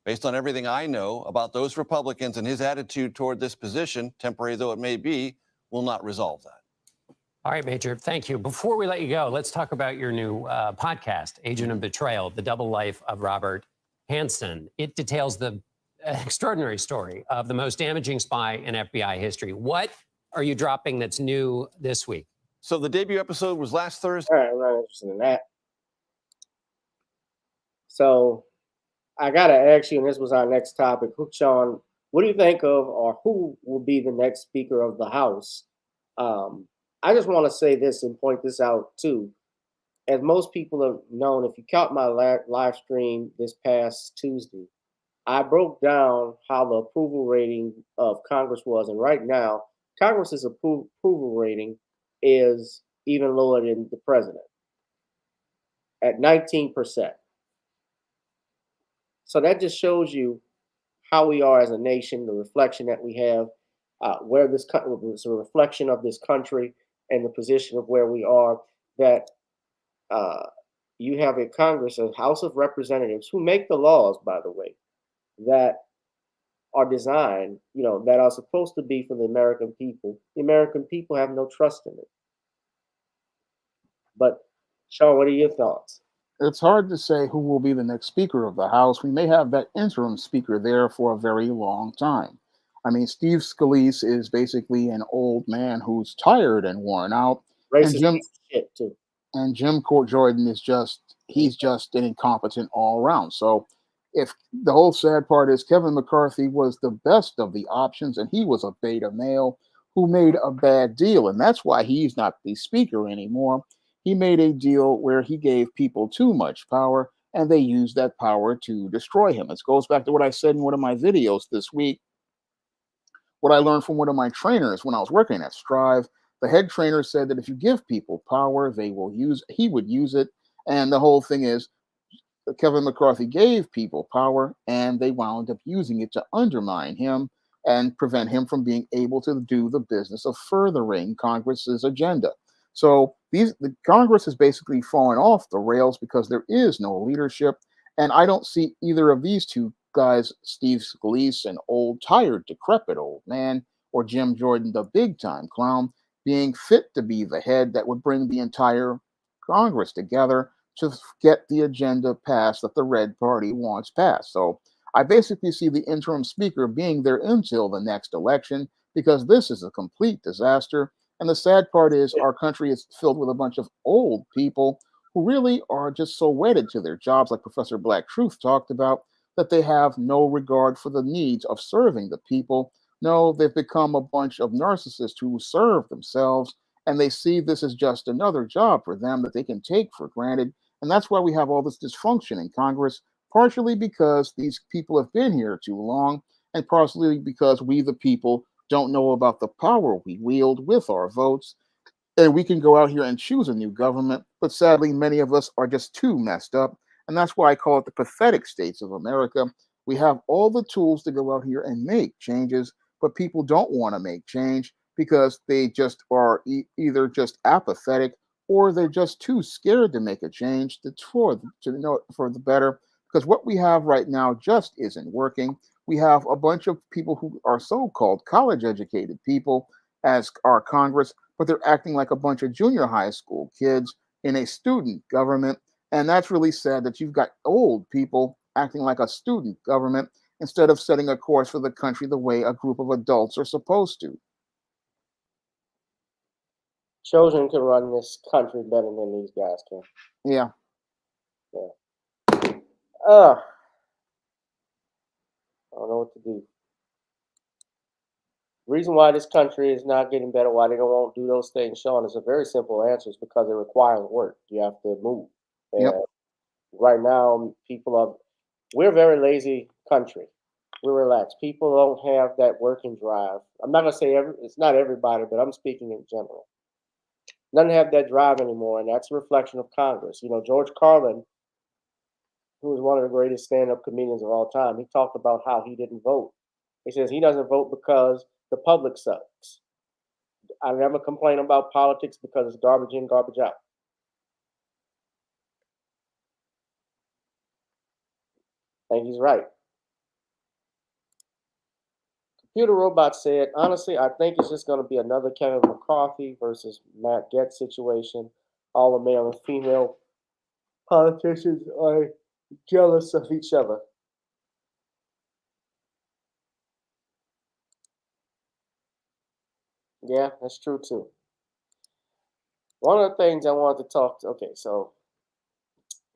based on everything I know about those Republicans and his attitude toward this position, temporary though it may be, will not resolve that. All right, Major, thank you. Before we let you go, let's talk about your new podcast, Agent of Betrayal, The Double Life of Robert Hanssen. It details the extraordinary story of the most damaging spy in FBI history. What are you dropping that's new this week? So the debut episode was last Thursday. All right, I'm not interested in that. So I got to ask you, and this was our next topic, Shawn, what do you think of, or who will be the next Speaker of the House? I just want to say this and point this out too. As most people have known, if you count my live stream this past Tuesday, I broke down how the approval rating of Congress was. And right now, Congress's approval rating is even lower than the president at 19%. So that just shows you how we are as a nation, the reflection that we have, where this country is a reflection of this country and the position of where we are, that you have a Congress, a House of Representatives who make the laws, by the way, that are designed, that are supposed to be for the American people. The American people have no trust in it. But Shawn, what are your thoughts? It's hard to say who will be the next Speaker of the House. We may have that interim Speaker there for a very long time. I mean, Steve Scalise is basically an old man who's tired and worn out. Racist shit too. And Jim Jordan is he's just an incompetent all around. So if the whole sad part is Kevin McCarthy was the best of the options, and he was a beta male who made a bad deal. And that's why he's not the Speaker anymore. He made a deal where he gave people too much power, and they used that power to destroy him. It goes back to what I said in one of my videos this week. What I learned from one of my trainers when I was working at Strive, the head trainer said that if you give people power, he would use it. And the whole thing is, Kevin McCarthy gave people power, and they wound up using it to undermine him and prevent him from being able to do the business of furthering Congress's agenda. So the Congress has basically fallen off the rails because there is no leadership. And I don't see either of these two guys, Steve Scalise, an old, tired, decrepit old man, or Jim Jordan, the big-time clown, being fit to be the head that would bring the entire Congress together to get the agenda passed that the Red Party wants passed. So I basically see the interim Speaker being there until the next election, because this is a complete disaster. And the sad part is our country is filled with a bunch of old people who really are just so wedded to their jobs, like Professor Black Truth talked about, that they have no regard for the needs of serving the people. No, they've become a bunch of narcissists who serve themselves, and they see this as just another job for them that they can take for granted. And that's why we have all this dysfunction in Congress, partially because these people have been here too long, and partially because we, the people, don't know about the power we wield with our votes. And we can go out here and choose a new government, but sadly, many of us are just too messed up. And that's why I call it the pathetic states of America. We have all the tools to go out here and make changes, but people don't want to make change because they just are either just apathetic, or they're just too scared to make a change for the better. Because what we have right now just isn't working. We have a bunch of people who are so-called college-educated people as our Congress, but they're acting like a bunch of junior high school kids in a student government. And that's really sad that you've got old people acting like a student government instead of setting a course for the country the way a group of adults are supposed to. Children can run this country better than these guys can. Yeah. I don't know what to do. The reason why this country is not getting better, why they don't want to do those things, Shawn, is a very simple answer. It's because it requires work. You have to move. And right now, we're a very lazy country. We're relaxed. People don't have that working drive. I'm not going to say it's not everybody, but I'm speaking in general. Doesn't have that drive anymore, and that's a reflection of Congress. George Carlin, who was one of the greatest stand-up comedians of all time, he talked about how he didn't vote. He says he doesn't vote because the public sucks. I never complain about politics because it's garbage in, garbage out. And he's right. Computer Robot said, honestly, I think it's just going to be another Kevin McCarthy versus Matt Gaetz situation. All the male and female politicians are jealous of each other. Yeah, that's true too. One of the things I wanted to okay, so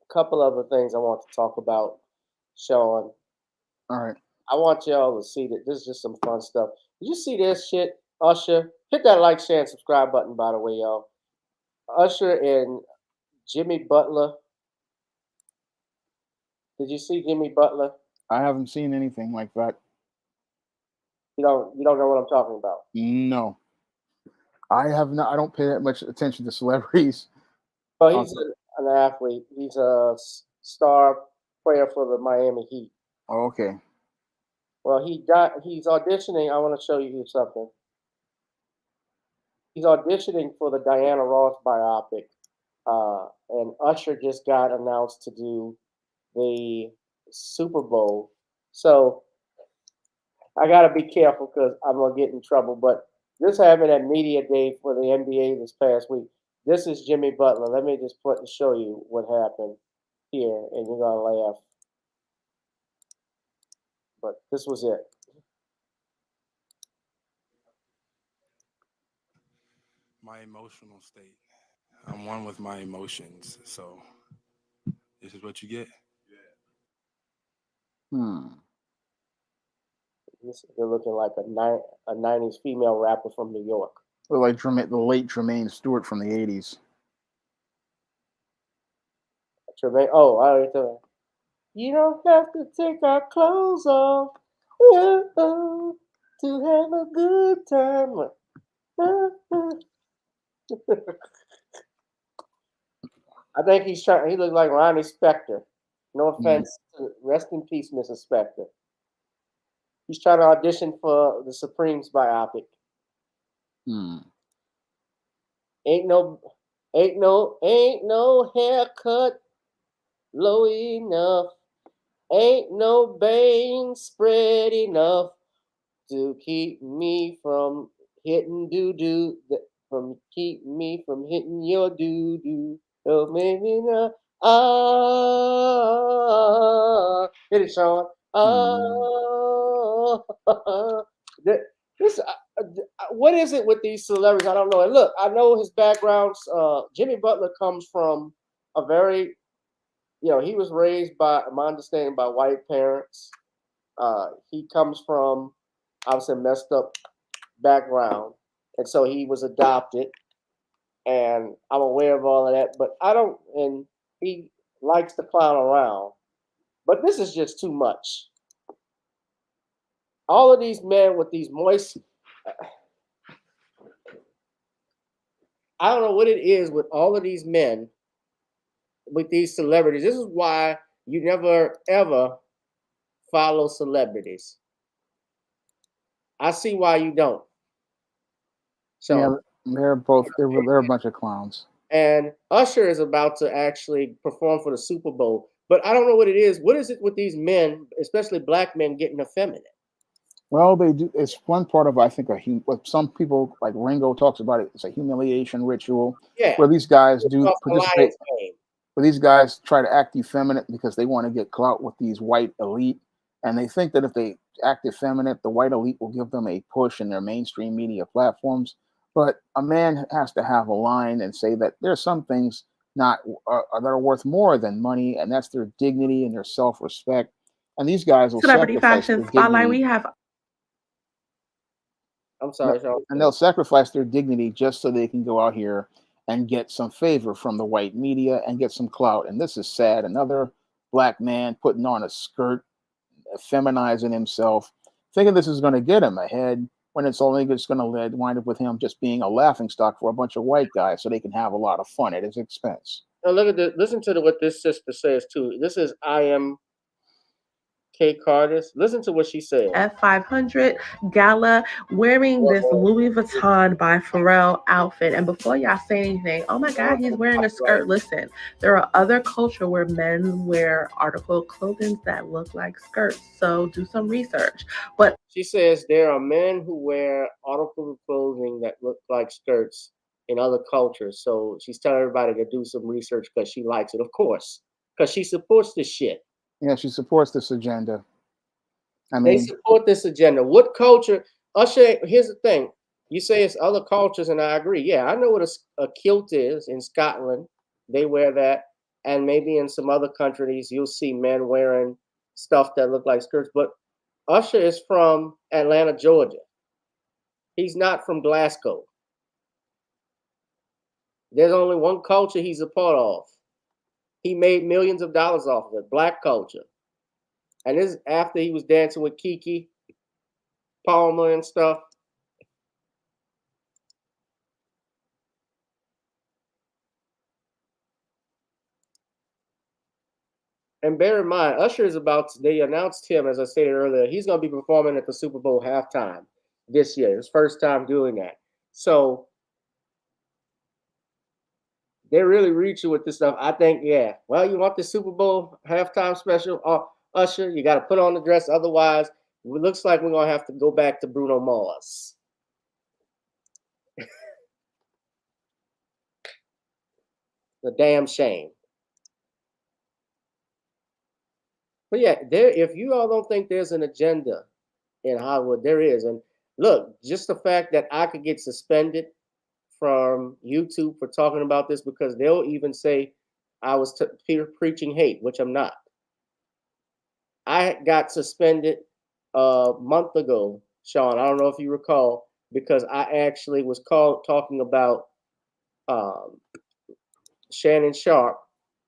a couple other things I want to talk about, Shawn. All right. I want y'all to see that this is just some fun stuff. Did you see this shit, Usher? Hit that like, share, and subscribe button, by the way, y'all. Usher and Jimmy Butler. Did you see Jimmy Butler? I haven't seen anything like that. You don't know what I'm talking about. No, I have not. I don't pay that much attention to celebrities. Well, he's an athlete. He's a star player for the Miami Heat. Oh, okay. Well, he's auditioning. I want to show you something. He's auditioning for the Diana Ross biopic. And Usher just got announced to do the Super Bowl. So I got to be careful because I'm going to get in trouble. But this happened at Media Day for the NBA this past week. This is Jimmy Butler. Let me just show you what happened here, and you're going to laugh. But this was it. My emotional state. I'm one with my emotions. So this is what you get. They're looking like a 90s female rapper from New York. Or like the late Jermaine Stewart from the 80s. Jermaine, oh, I already told you. You don't have to take our clothes off to have a good time. I think he looks like Ronnie Spector. No offense. Rest in peace, Mrs. Spector. He's trying to audition for the Supremes biopic. Ain't no haircut low enough. Ain't no bang spread enough to keep me from hitting doo-doo. Keep me from hitting your doo-doo. Oh, maybe not. Hit it, Shawn. What is it with these celebrities? I don't know. And look, I know his backgrounds. Jimmy Butler comes from a very, he was raised by, my understanding, by white parents. He comes from, obviously, a messed up background. And so he was adopted. And I'm aware of all of that. But and he likes to clown around. But this is just too much. All of these men with these moist, I don't know what it is with all of these men, with these celebrities. This is why you never, ever follow celebrities. I see why you don't. So, yeah, they're a bunch of clowns. And Usher is about to actually perform for the Super Bowl. But I don't know what it is. What is it with these men, especially black men, getting effeminate? Well, they do. It's one part of, I think, what some people like Ringo talks about it. It's a humiliation ritual where these guys do participate. Where these guys try to act effeminate because they want to get clout with these white elite, and they think that if they act effeminate, the white elite will give them a push in their mainstream media platforms. But a man has to have a line and say that there's some things that are worth more than money, and that's their dignity and their self-respect. And these guys will Celebrity sacrifice Fashion their Spotlight. dignity. We have. I'm sorry, Shawn. And they'll sacrifice their dignity just so they can go out here and get some favor from the white media and get some clout. And this is sad. Another black man putting on a skirt, feminizing himself, thinking this is going to get him ahead, when it's only just going to wind up with him just being a laughingstock for a bunch of white guys so they can have a lot of fun at his expense. Now look at listen to what this sister says too. This is I Am Kay Cardis. Listen to what she said. F500 gala wearing this Louis Vuitton by Pharrell outfit. And before y'all say anything, oh my God, he's wearing a skirt. Listen, there are other culture where men wear article of clothing that look like skirts. So do some research. But she says there are men who wear articles of clothing that look like skirts in other cultures. So she's telling everybody to do some research because she likes it, of course, because she supports this shit. Yeah, she supports this agenda. I They mean, support this agenda. What culture? Usher, here's the thing. You say it's other cultures, and I agree. Yeah, I know what a kilt is in Scotland. They wear that. And maybe in some other countries, you'll see men wearing stuff that look like skirts. But Usher is from Atlanta, Georgia. He's not from Glasgow. There's only one culture he's a part of. He made millions of dollars off of it, black culture. And this is after he was dancing with Kiki Palmer and stuff. And bear in mind, Usher is they announced him, as I stated earlier, he's going to be performing at the Super Bowl halftime this year. His first time doing that. So they're really reaching with this stuff. I think, yeah, well, you want the Super Bowl halftime special, Usher, you got to put on the dress. Otherwise, it looks like we're going to have to go back to Bruno Mars. The damn shame. But yeah, if you all don't think there's an agenda in Hollywood, there is. And look, just the fact that I could get suspended from YouTube for talking about this, because they'll even say I was preaching hate, which I'm not. I got suspended a month ago, Shawn. I don't know if you recall, because I actually was talking about Shannon Sharp,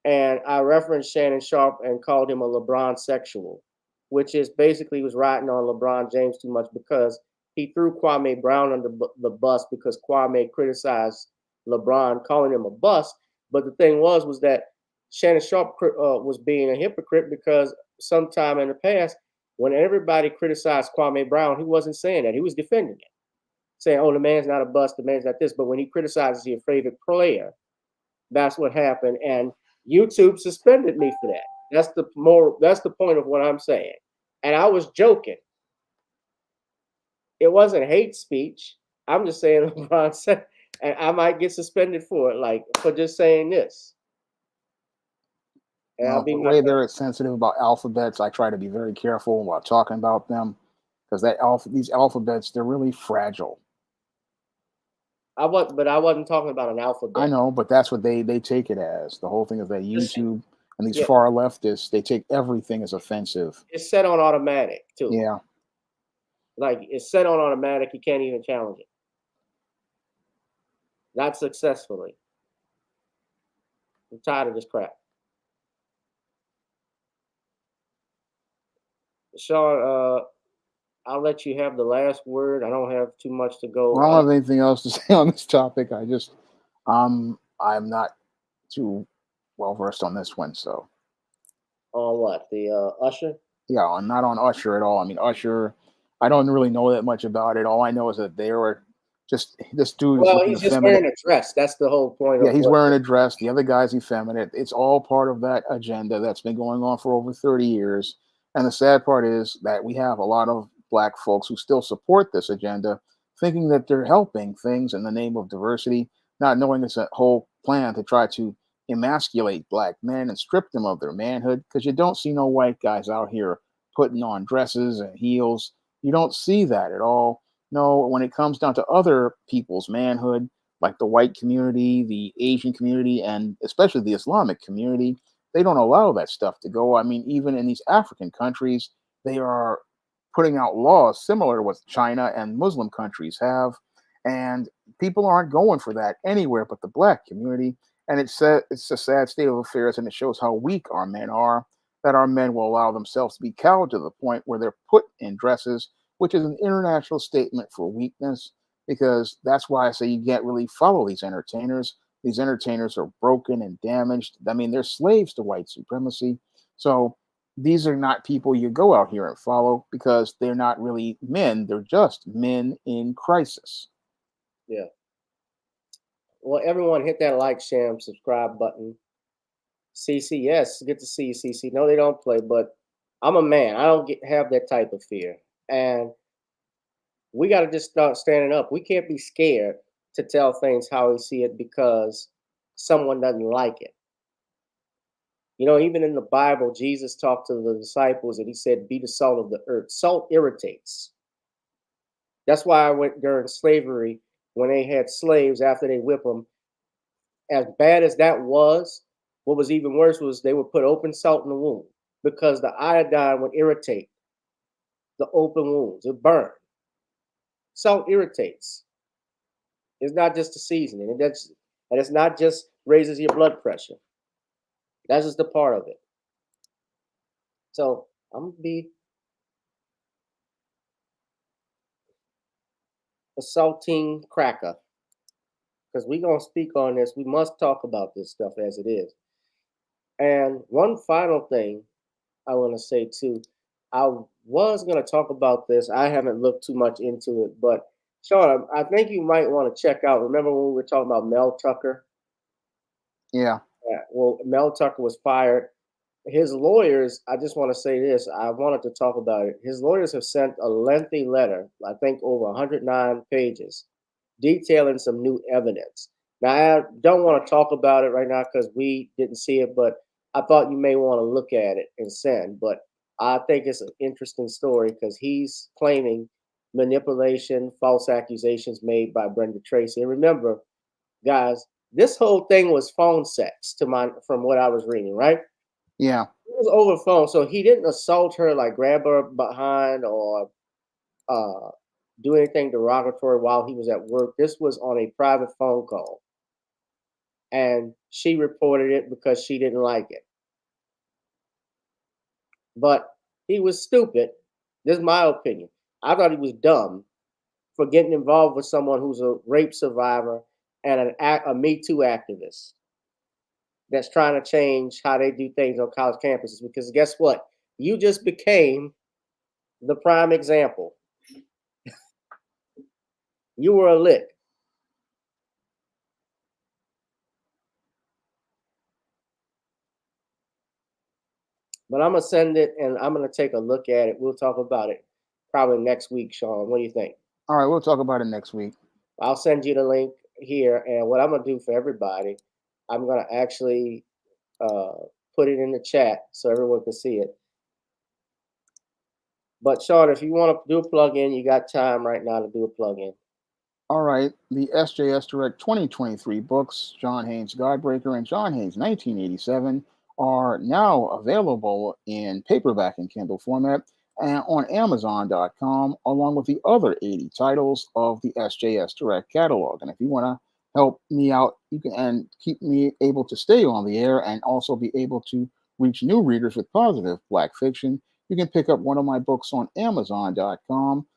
and I referenced Shannon Sharp and called him a LeBron sexual, which is basically was riding on LeBron James too much because he threw Kwame Brown under the bus because Kwame criticized LeBron, calling him a bust. But the thing was that Shannon Sharp was being a hypocrite, because sometime in the past, when everybody criticized Kwame Brown, he wasn't saying that. He was defending it, saying, oh, the man's not a bust, the man's not this. But when he criticizes your favorite player, that's what happened. And YouTube suspended me for that. That's the point of what I'm saying. And I was joking. It wasn't hate speech. I'm just saying LeBron said, and I might get suspended for it, like for just saying this. And the way they're sensitive about alphabets, I try to be very careful while talking about them, because these alphabets, they're really fragile. I wasn't talking about an alphabet. I know, but that's what they take it as. The whole thing is that YouTube and these far leftists, they take everything as offensive. It's set on automatic too. Yeah. Like it's set on automatic. You can't even challenge it. Not successfully. I'm tired of this crap. Shawn, I'll let you have the last word. I don't have too much to go. I don't have anything else to say on this topic. I'm not too well versed on this one. So. On what? The Usher? Yeah, I'm not on Usher at all. I mean, Usher, I don't really know that much about it. All I know is that they were just this dude. Well, he's just wearing a dress. That's the whole point. Yeah, he's wearing a dress. The other guy's effeminate. It's all part of that agenda that's been going on for over 30 years. And the sad part is that we have a lot of Black folks who still support this agenda, thinking that they're helping things in the name of diversity, not knowing it's a whole plan to try to emasculate Black men and strip them of their manhood, because you don't see no white guys out here putting on dresses and heels. You don't see that at all. No, when it comes down to other people's manhood, like the white community, the Asian community, and especially the Islamic community, they don't allow that stuff to go. I mean, even in these African countries, they are putting out laws similar to what China and Muslim countries have, and people aren't going for that anywhere but the Black community. And it's a sad state of affairs, and it shows how weak our men are, that our men will allow themselves to be cowed to the point where they're put in dresses, which is an international statement for weakness, because that's why I say you can't really follow these entertainers. These entertainers are broken and damaged. I mean, they're slaves to white supremacy. So these are not people you go out here and follow because they're not really men. They're just men in crisis. Yeah. Well, everyone hit that like, share, and subscribe button. CC, yes, good to see you, CC. No, they don't play, but I'm a man. I don't have that type of fear. And we got to just start standing up. We can't be scared to tell things how we see it because someone doesn't like it. You know, even in the Bible, Jesus talked to the disciples and he said, be the salt of the earth. Salt irritates. That's why I went during slavery when they had slaves after they whip them. As bad as that was, what was even worse was they would put open salt in the wound because the iodine would irritate the open wounds. It burned. Salt irritates. It's not just a seasoning. And it's not just raises your blood pressure. That's just a part of it. So I'm going to be a saltine cracker because we're going to speak on this. We must talk about this stuff as it is. And one final thing I want to say too, I was going to talk about this. I haven't looked too much into it, but Shawn, I think you might want to check out. Remember when we were talking about Mel Tucker? Yeah. Well, Mel Tucker was fired. His lawyers, I just want to say this. I wanted to talk about it. His lawyers have sent a lengthy letter, I think over 109 pages, detailing some new evidence. Now, I don't want to talk about it right now because we didn't see it, but I thought you may want to look at it and send. But I think it's an interesting story because he's claiming manipulation, false accusations made by Brenda Tracy. And remember, guys, this whole thing was phone sex from what I was reading, right? Yeah. It was over phone, so he didn't assault her, like grab her behind or do anything derogatory while he was at work. This was on a private phone call. And she reported it because she didn't like it. But he was stupid. This is my opinion. I thought he was dumb for getting involved with someone who's a rape survivor and a Me Too activist that's trying to change how they do things on college campuses. Because guess what? You just became the prime example. You were a lick. But I'm going to send it and I'm going to take a look at it. We'll talk about it probably next week, Shawn. What do you think? All right, we'll talk about it next week. I'll send you the link here. And what I'm going to do for everybody, I'm going to actually put it in the chat so everyone can see it. But Shawn, if you want to do a plug-in, you got time right now to do a plug-in. All right, the SJS Direct 2023 books, John Haynes Godbreaker and John Haynes 1987, are now available in paperback and Kindle format and on Amazon.com, along with the other 80 titles of the SJS Direct catalog. And if you want to help me out, you can and keep me able to stay on the air and also be able to reach new readers with positive Black fiction, you can pick up one of my books on Amazon.com,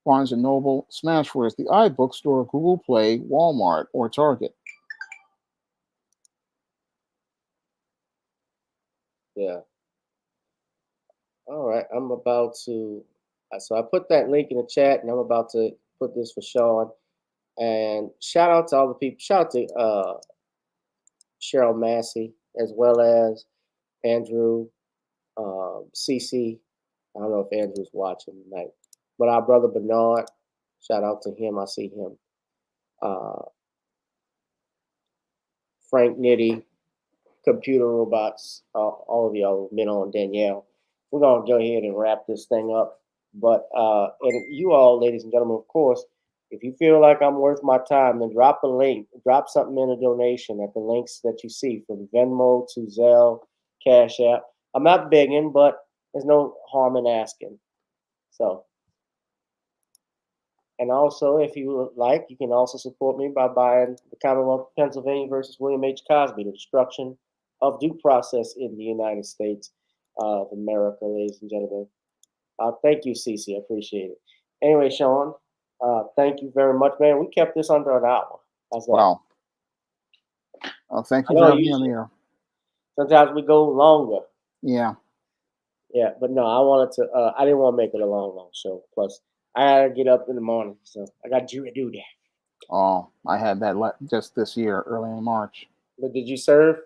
Barnes & Noble, Smashwords, the iBookstore, Google Play, Walmart, or Target. Yeah. All right. I'm about to. So I put that link in the chat, and I'm about to put this for Shawn. And shout out to all the people. Shout out to Cheryl Massey, as well as Andrew, CC. I don't know if Andrew's watching tonight, but our brother Bernard. Shout out to him. I see him. Frank Nitty, Computer Robots, all of y'all, Minnow and Danielle. We're going to go ahead and wrap this thing up. But, and you all, ladies and gentlemen, of course, if you feel like I'm worth my time, then drop a link, drop something in a donation at the links that you see, from Venmo to Zelle, Cash App. I'm not begging, but there's no harm in asking. So, and also, if you would like, you can also support me by buying The Commonwealth of Pennsylvania versus William H. Cosby, The Destruction of Due Process in the United States of America, ladies and gentlemen. Thank you, Cece. I appreciate it. Anyway, Shawn, thank you very much, man. We kept this under an hour. How's that? Wow. Thank you for having me on the air. Sometimes we go longer. Yeah. Yeah, but no, I wanted to. I didn't want to make it a long show. Plus, I gotta get up in the morning, so I got to do that. Oh, I had that just this year, early in March. But did you serve?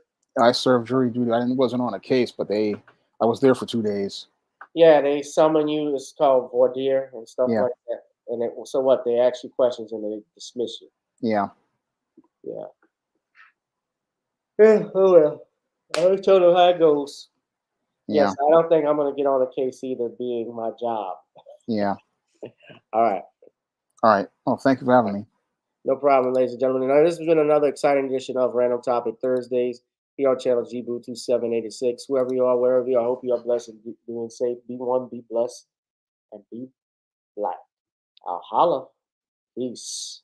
I served jury duty. Wasn't on a case, but I was there for 2 days. Yeah, they summon you. It's called voir dire and stuff Yeah. like that. And so what? They ask you questions and they dismiss you. Yeah. Yeah. Yeah. Oh well. I'll tell them how it goes. Yeah. Yes, I don't think I'm gonna get on a case either, being my job. Yeah. All right. All right. Oh, thank you for having me. No problem, ladies and gentlemen. Now, this has been another exciting edition of Random Topic Thursdays here on channel GBoo 2786. Whoever you are, wherever you are, I hope you are blessed and being safe. Be one, be blessed, and be black. I'll holla. Peace.